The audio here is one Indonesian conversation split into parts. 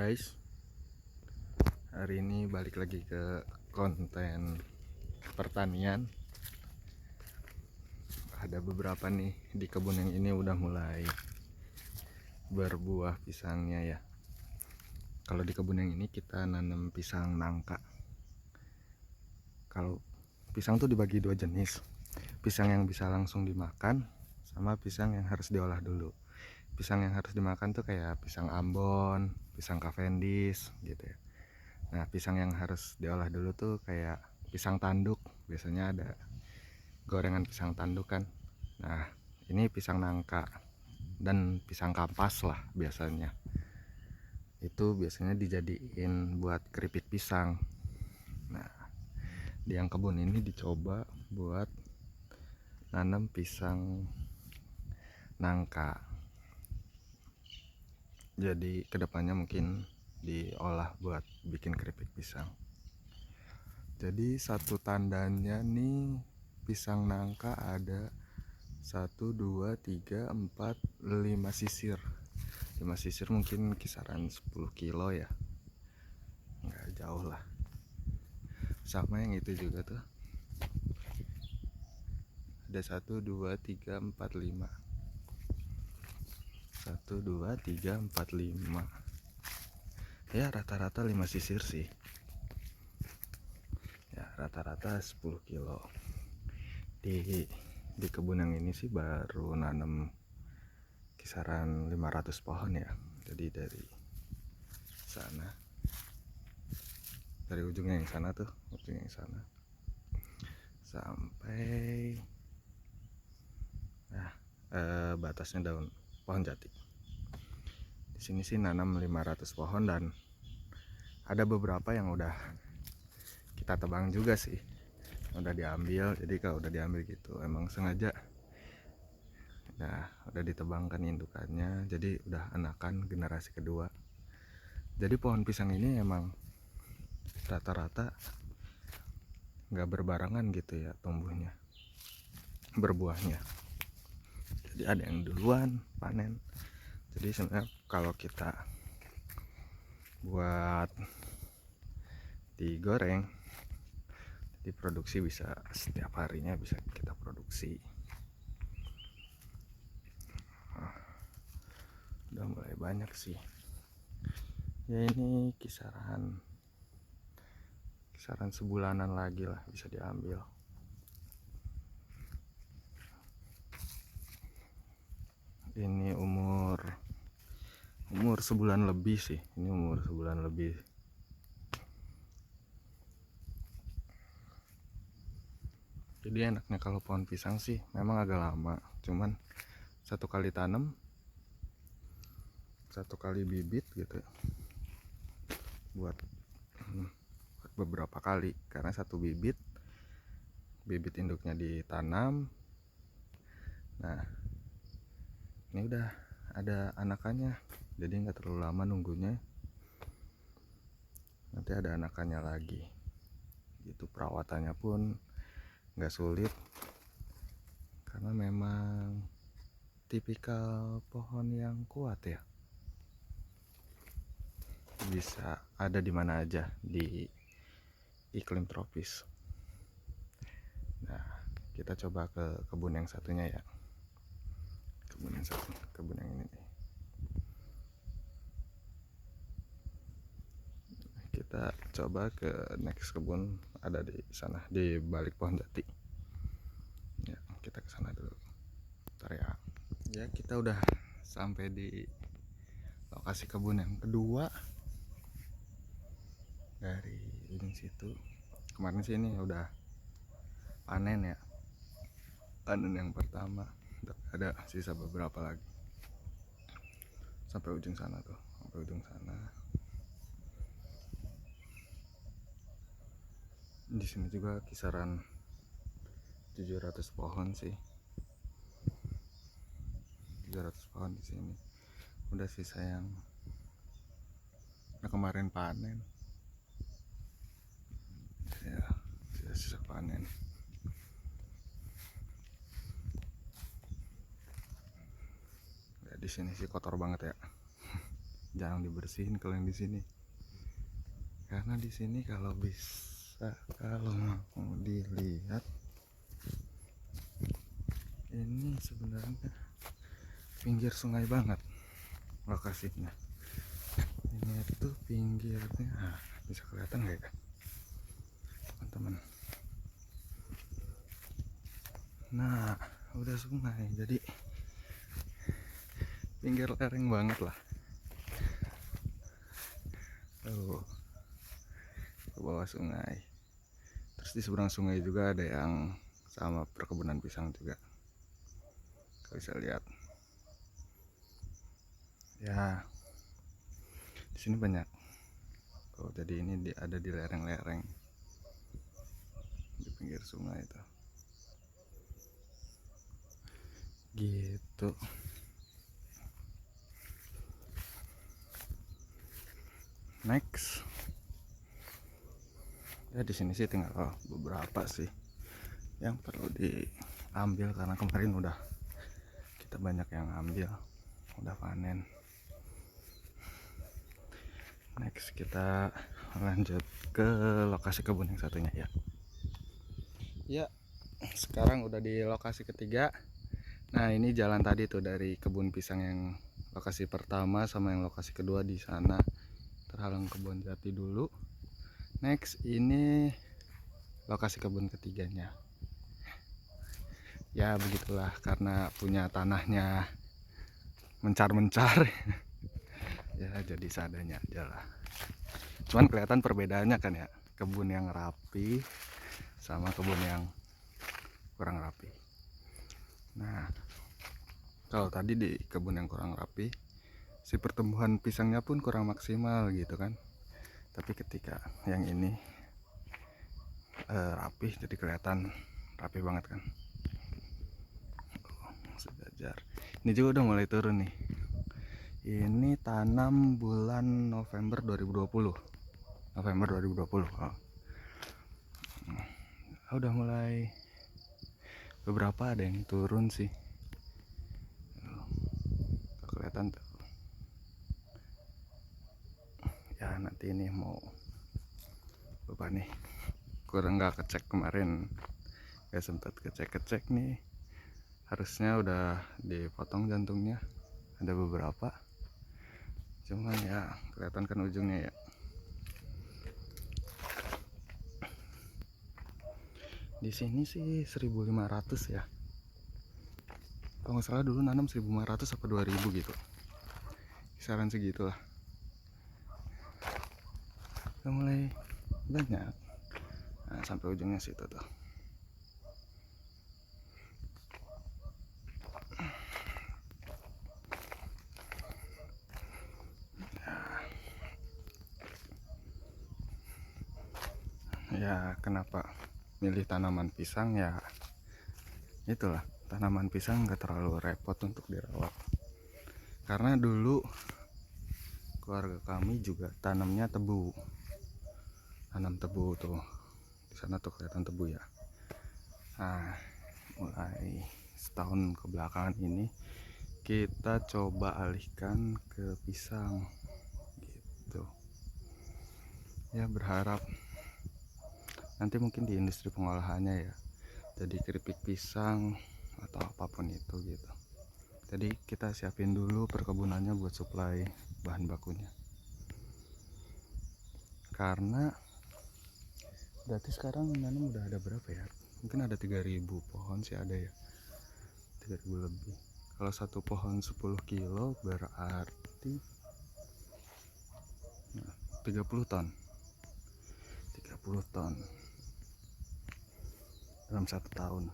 guys, hari ini balik lagi ke konten pertanian. Ada beberapa nih di kebun yang ini udah mulai berbuah pisangnya ya. Kalau di kebun yang ini kita nanam pisang nangka. Kalau pisang tuh dibagi dua jenis, pisang yang bisa langsung dimakan sama pisang yang harus diolah dulu. Pisang yang harus dimakan tuh kayak pisang Ambon, pisang Cavendish gitu ya. Nah, pisang yang harus diolah dulu tuh kayak pisang tanduk. Biasanya ada gorengan pisang tanduk kan. Nah, ini pisang nangka dan pisang kampas lah biasanya. Itu biasanya dijadiin buat keripik pisang. Nah, di yang kebun ini dicoba buat nanam pisang nangka. Jadi kedepannya mungkin diolah buat bikin keripik pisang. Jadi satu tandanya nih, pisang nangka ada 1, 2, 3, 4, 5 sisir. 5 sisir mungkin kisaran 10 kilo ya, nggak jauh lah. Sama yang itu juga tuh, ada 1, 2, 3, 4, 5. 1, 2, 3, 4, 5. Ya rata-rata 5 sisir sih. Ya rata-rata 10 kilo. Di kebun yang ini sih baru nanam kisaran 500 pohon ya. Jadi dari sana, dari ujungnya yang sana tuh, ujung yang sana sampai batasnya daun pohon jati. Di sini sih nanam 500 pohon dan ada beberapa yang udah kita tebang juga sih, udah diambil. Jadi kalau udah diambil gitu emang sengaja, nah udah ditebangkan indukannya, jadi udah anakan generasi kedua. Jadi pohon pisang ini emang rata-rata nggak berbarengan gitu ya tumbuhnya, berbuahnya. Jadi ada yang duluan panen. Jadi sebenarnya kalau kita buat digoreng, diproduksi bisa setiap harinya bisa kita produksi. Udah mulai banyak sih ya, ini kisaran sebulanan lagi lah bisa diambil. Ini umur sebulan lebih sih, ini umur sebulan lebih. Jadi enaknya kalau pohon pisang sih memang agak lama, cuman satu kali tanam, satu kali bibit gitu buat beberapa kali, karena satu bibit induknya ditanam. Nah ini udah ada anakannya, jadi nggak terlalu lama nunggunya, nanti ada anakannya lagi gitu. Perawatannya pun nggak sulit karena memang tipikal pohon yang kuat ya, bisa ada di mana aja di iklim tropis. Nah kita coba ke kebun yang satunya ya, kebun yang ini nih. Kita coba ke next kebun, ada di sana di balik pohon jati ya. Kita ke sana dulu. Bentar ya. Ya kita udah sampai di lokasi kebun yang kedua dari ujung situ. Kemarin sih ini udah panen ya, panen yang pertama. Ada sisa beberapa lagi sampai ujung sana tuh, sampai ujung sana. Di sini juga kisaran 700 pohon sih, 700 pohon di sini. Udah sisa yang kemarin panen ya, sisa panen. Ya, di sini sih kotor banget ya. jarang dibersihin kalau yang di sini. Karena di sini kalau mau dilihat, ini sebenarnya pinggir sungai banget lokasinya. Ini tuh pinggirnya, bisa kelihatan nggak ya teman-teman? Nah, udah sungai, jadi pinggir lereng banget lah. Tuh, ke bawah sungai. Terus di seberang sungai juga ada yang sama perkebunan pisang juga. Kalian bisa lihat. Ya, di sini banyak. Oh, jadi ini ada di lereng-lereng di pinggir sungai itu. Gitu. Next. Ya di sini sih tinggal beberapa sih yang perlu diambil karena kemarin udah kita banyak yang ambil, udah panen. Next kita lanjut ke lokasi kebun yang satunya ya. Ya, sekarang udah di lokasi ketiga. Nah, ini jalan tadi tuh dari kebun pisang yang lokasi pertama sama yang lokasi kedua di sana terhalang kebun jati dulu. Next ini lokasi kebun ketiganya. Ya begitulah, karena punya tanahnya mencar-mencar. Ya jadi seadanya aja lah. Cuman kelihatan perbedaannya kan ya, kebun yang rapi sama kebun yang kurang rapi. Nah, kalau tadi di kebun yang kurang rapi, si pertumbuhan pisangnya pun kurang maksimal gitu kan. Tapi ketika yang ini rapi, jadi kelihatan rapi banget kan. Sejajar. Ini juga udah mulai turun nih. Ini tanam bulan November 2020. November 2020. Udah mulai beberapa ada yang turun sih. Kelihatan tuh. Ya nanti ini mau lupa nih. Kurang nggak kecek kemarin. Gak sempat kecek nih. Harusnya udah dipotong jantungnya. Ada beberapa. Cuman ya kelihatan kan ujungnya ya. Di sini sih 1.500 ya. Kalau nggak salah dulu nanam 1.500 apa 2.000 gitu. Kisaran segitulah. Udah mulai banyak. Nah, sampai ujungnya situ tuh. Ya kenapa milih tanaman pisang ya, itulah, tanaman pisang gak terlalu repot untuk dirawat. Karena dulu keluarga kami juga tanamnya tebu, tanam tebu tuh di sana tuh kelihatan tebu ya. Nah, mulai setahun kebelakangan ini kita coba alihkan ke pisang gitu ya, berharap nanti mungkin di industri pengolahannya ya, jadi keripik pisang atau apapun itu gitu. Jadi kita siapin dulu perkebunannya buat suplai bahan bakunya. Karena berarti sekarang nanam udah ada berapa ya? Mungkin ada 3.000 pohon sih ada ya. 3.000 lebih. Kalau satu pohon 10 kilo berarti 30 ton. 30 ton. Dalam 1 tahun.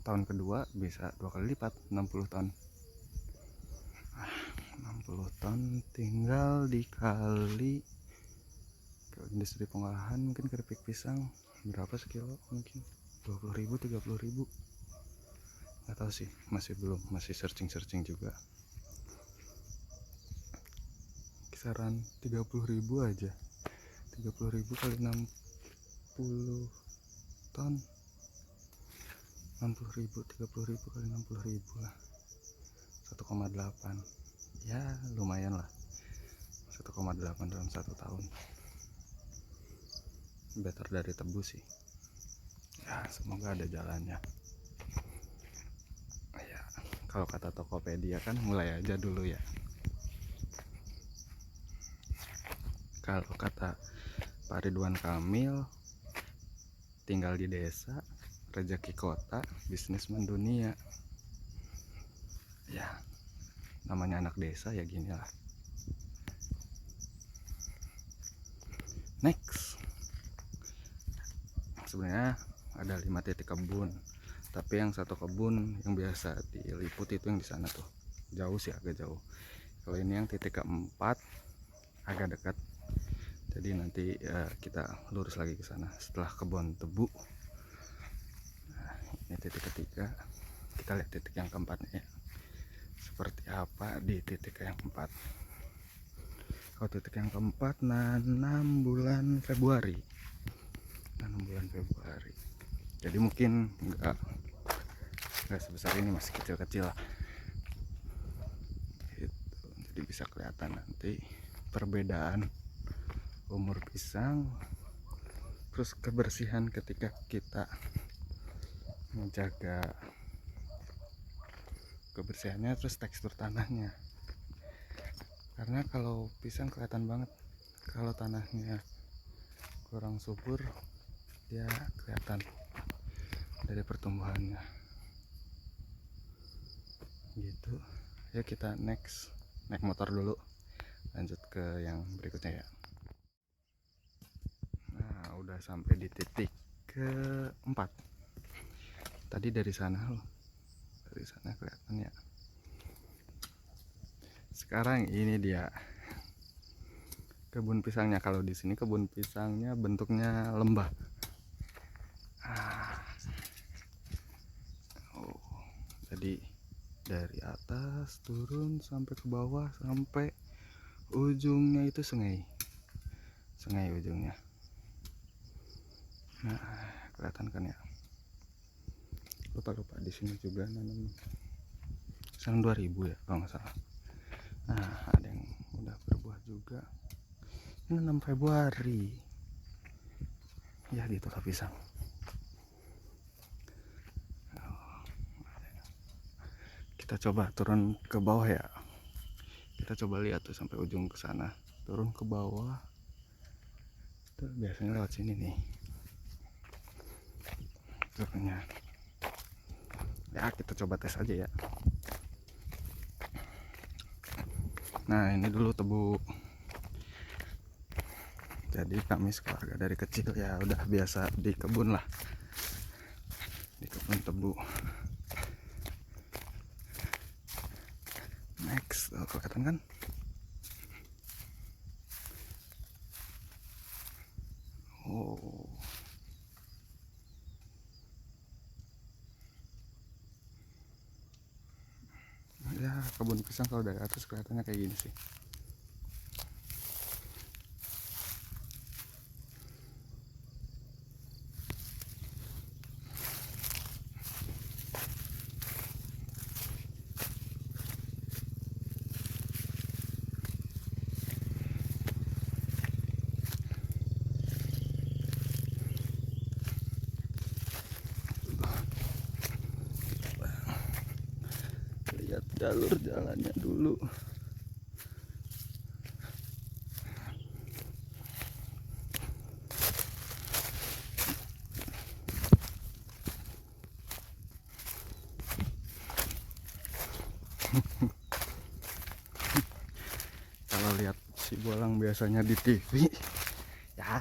Tahun kedua bisa 2 kali lipat, 60 ton. 60 ton tinggal dikali ke industri pengolahan, mungkin keripik pisang berapa sekilo, mungkin 20.000 30.000, nggak tahu sih, masih searching juga. Kisaran 30.000 aja, 30.000 kali 60 ton, 60.000, 30.000 kali 60.000 lah, 1,8 ya lumayan lah, 1,8 dalam 1 tahun. Better dari tebu sih ya, semoga ada jalannya ya. Kalau kata Tokopedia kan mulai aja dulu ya. Kalau kata Pak Ridwan Kamil, tinggal di desa, rezeki kota, bisnis mendunia ya. Namanya anak desa ya gini lah. Next, sebenarnya ada 5 titik kebun, tapi yang satu kebun yang biasa diliput itu yang di sana tuh jauh sih, agak jauh. Kalau ini yang titik keempat agak dekat, jadi nanti kita lurus lagi ke sana setelah kebun tebu. Nah, ini titik ketiga, kita lihat titik yang keempatnya ya, seperti apa di titik yang keempat. Kalau titik yang keempat nanam bulan Februari, jadi mungkin enggak sebesar ini, masih kecil-kecil lah gitu. Jadi bisa kelihatan nanti perbedaan umur pisang, terus kebersihan ketika kita menjaga kebersihannya, terus tekstur tanahnya. Karena kalau pisang kelihatan banget kalau tanahnya kurang subur, dia kelihatan dari pertumbuhannya gitu ya. Kita next naik motor dulu, lanjut ke yang berikutnya ya. Nah, udah sampai di titik keempat. Tadi dari sana loh, dari sana kelihatan ya. Sekarang ini dia kebun pisangnya. Kalau di sini kebun pisangnya bentuknya lembah. Jadi dari atas turun sampai ke bawah, sampai ujungnya itu sungai ujungnya. Nah, kelihatan kan ya. Lupa di sini juga nanam pisang 2000 ya kalau nggak salah. Nah, ada yang udah berbuah juga. Ini 6 Februari ya, gitu lah pisang. Kita coba turun ke bawah ya. Kita coba lihat tuh sampai ujung ke sana, turun ke bawah. Tuh biasanya lewat sini nih turunnya. Ya, kita coba tes aja ya. Nah, ini dulu tebu. Jadi kami sekeluarga dari kecil ya udah biasa di kebun lah, di kebun tebu. Next, kelihatan kan? Oh, ya kebun pisang kalau dari atas kelihatannya kayak gini sih. Lihat jalur jalannya dulu. Kalau lihat si bolang biasanya di TV ya,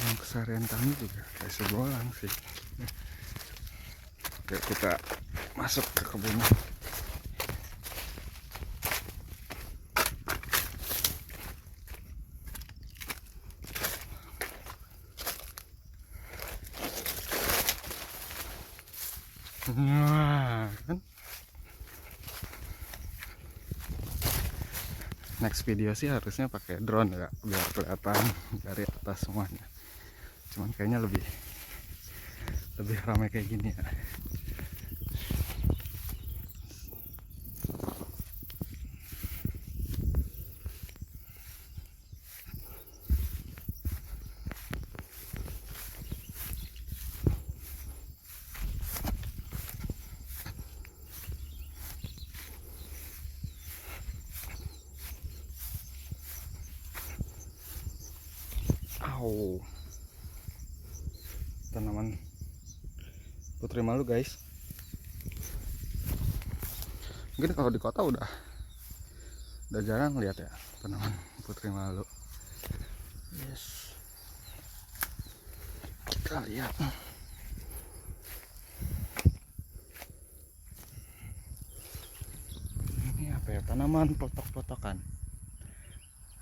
yang keseharian kami juga kayak si bolang sih. Oke, kita masuk ke kebun. Nah, kan next video sih harusnya pakai drone ya, biar kelihatan dari atas semuanya. Cuman kayaknya lebih ramai kayak gini ya. Wow, tanaman putri malu guys. Mungkin kalau di kota udah jarang lihat ya tanaman putri malu. Yes, kita lihat. Ini apa ya, tanaman potok-potokan.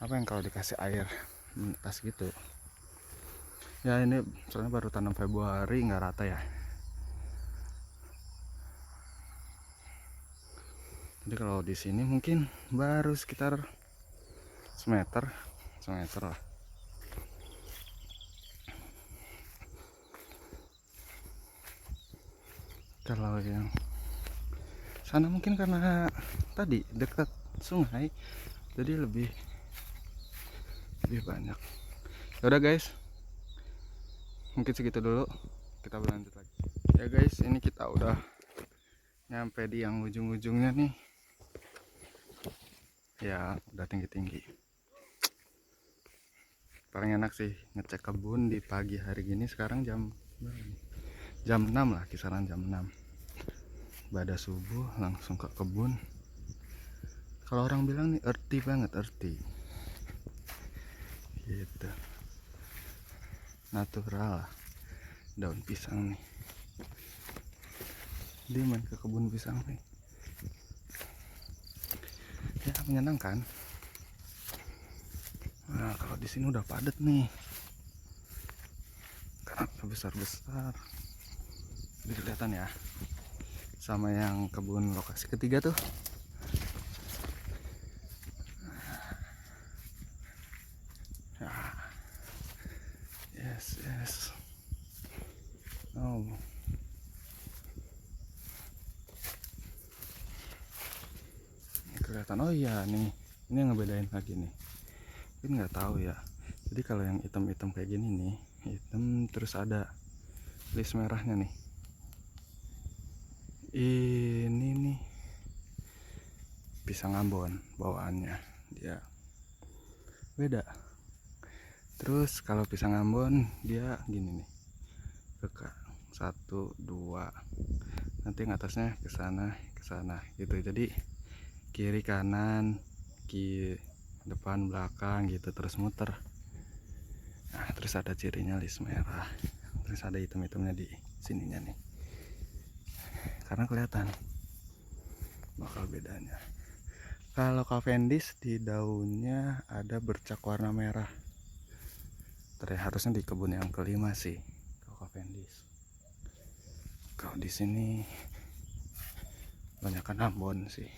Apa yang kalau dikasih air menetas gitu ya. Ini soalnya baru tanam Februari, nggak rata ya. Jadi kalau di sini mungkin baru sekitar semeter lah. Kalau yang sana mungkin karena tadi dekat sungai, jadi lebih banyak. Ya udah guys, mungkin segitu dulu, kita berlanjut lagi ya guys. Ini kita udah nyampe di yang ujung-ujungnya nih ya, udah tinggi-tinggi. Paling enak sih ngecek kebun di pagi hari gini. Sekarang jam 6 lah, kisaran jam 6. Ibadah subuh langsung ke kebun. Kalau orang bilang nih earthy banget, earthy gitu, natural lah. Daun pisang nih, dia main ke kebun pisang nih ya, menyenangkan. Nah kalau di sini udah padat nih karena besar-besar, jadi kelihatan ya. Sama yang kebun lokasi ketiga tuh, yes. Oh, ini kelihatan. Oh iya nih, ini yang ngebedain lagi nih, mungkin nggak tahu ya. Jadi kalau yang hitam-hitam kayak gini nih, hitam terus ada list merahnya nih, ini nih pisang Ambon bawaannya, dia beda. Terus kalau pisang Ambon dia gini nih, keka 1, 2, nanti atasnya ke sana gitu. Jadi kiri kanan, kiri depan belakang gitu, terus muter. Nah terus ada cirinya list merah, terus ada hitam-hitamnya di sininya nih, karena kelihatan bakal bedanya. Kalau Cavendish di daunnya ada bercak warna merah. Harusnya di kebun yang kelima sih kalau Cavendish. Kalau di sini banyakkan Ambon sih.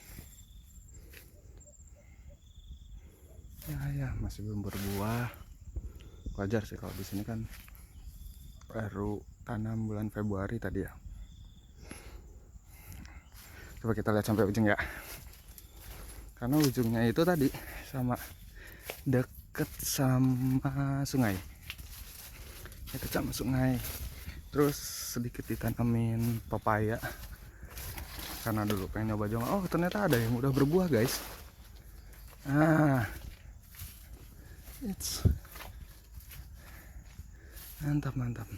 Ya masih belum berbuah. Wajar sih kalau di sini kan baru tanam bulan Februari tadi ya. Coba kita lihat sampai ujung ya. Karena ujungnya itu tadi sama deket sama sungai. Deket sama sungai. Terus sedikit ditanamin pepaya. Karena dulu pengen nyoba juga. Oh ternyata ada yang udah berbuah guys. Mantap.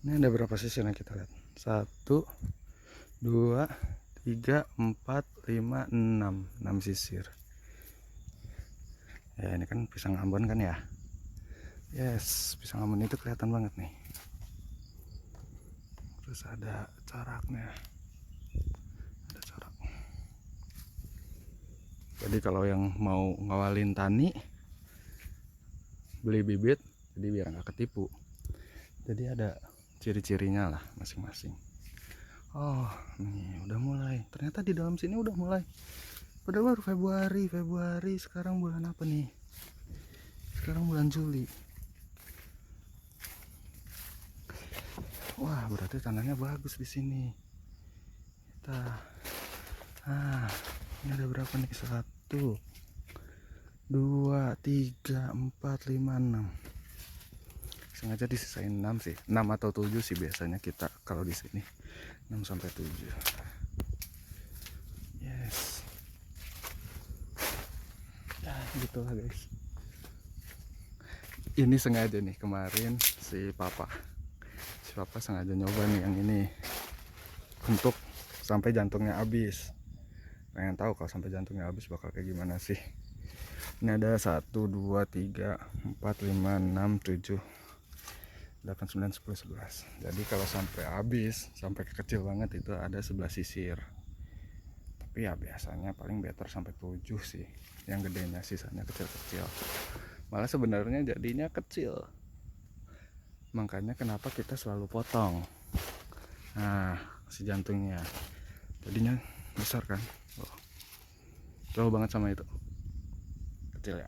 Ini ada berapa sisi yang kita lihat? 1, 2, 3, 4, 5, 6 sisir. Ya ini kan pisang Ambon kan ya. Yes, pisang Ambon itu kelihatan banget nih. Terus ada coraknya. Jadi kalau yang mau ngawalin tani, beli bibit, jadi biar nggak ketipu. Jadi ada ciri-cirinya lah masing-masing. Oh nih udah mulai, ternyata di dalam sini udah mulai. Padahal baru Februari, sekarang bulan apa nih? Sekarang bulan Juli. Wah berarti tanahnya bagus di sini. Ini ada berapa nih? 1, 2, 3, 4, 5, 6. Sengaja disisain 6 sih, 6 atau 7 sih biasanya kita kalau di sini, 6 sampai 7. Yes. Ya gitulah guys. Ini sengaja nih kemarin si papa sengaja nyoba nih yang ini untuk sampai jantungnya habis. Pengen tahu kalau sampai jantungnya habis bakal kayak gimana sih. Ini ada 1 2 3 4 5 6 7 8 9 10 11. Jadi kalau sampai habis, sampai kecil banget itu ada 11 sisir. Tapi ya biasanya paling better sampai 7 sih. Yang gedenya sisanya kecil-kecil. Malah sebenarnya jadinya kecil. Makanya kenapa kita selalu potong. Nah, si jantungnya jadinya besar kan. Oh, jauh banget sama itu. Kecil ya.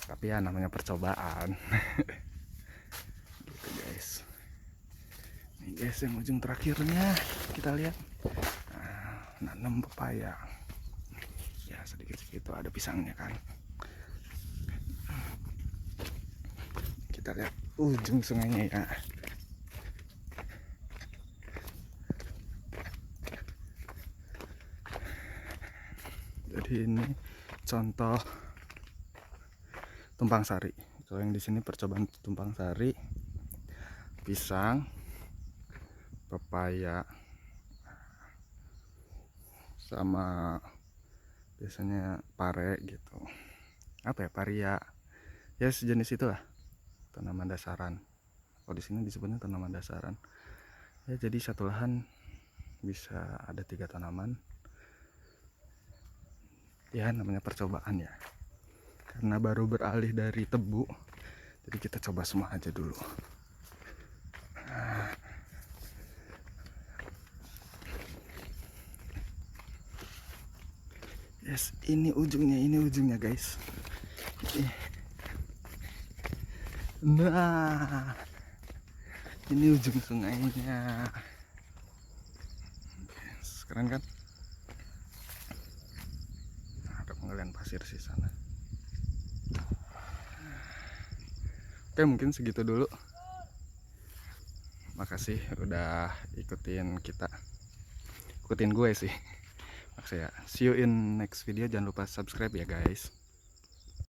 Tapi ya namanya percobaan. Gitu guys. Ini guys yang ujung terakhirnya kita lihat. Nah, nanam pepaya. Ya sedikit-sedikit ada pisangnya kan. Kita lihat ujung sungainya ya. Jadi ini contoh tumpang sari. Kalau yang di sini percobaan tumpang sari, pisang, pepaya, sama biasanya pare gitu. Apa ya, paria? Ya sejenis itulah. Tanaman dasaran. Kalau di sini disebutnya tanaman dasaran. Ya jadi satu lahan bisa ada 3 tanaman. Ya namanya percobaan ya. Karena baru beralih dari tebu, jadi kita coba semua aja dulu. Yes, ini ujungnya guys. Nah, ini ujung sungainya. Yes, keren kan? Nah, ada penggalian pasir di sana. Oke, mungkin segitu dulu. Makasih udah ikutin gue sih. Makasih ya. See you in next video. Jangan lupa subscribe ya guys.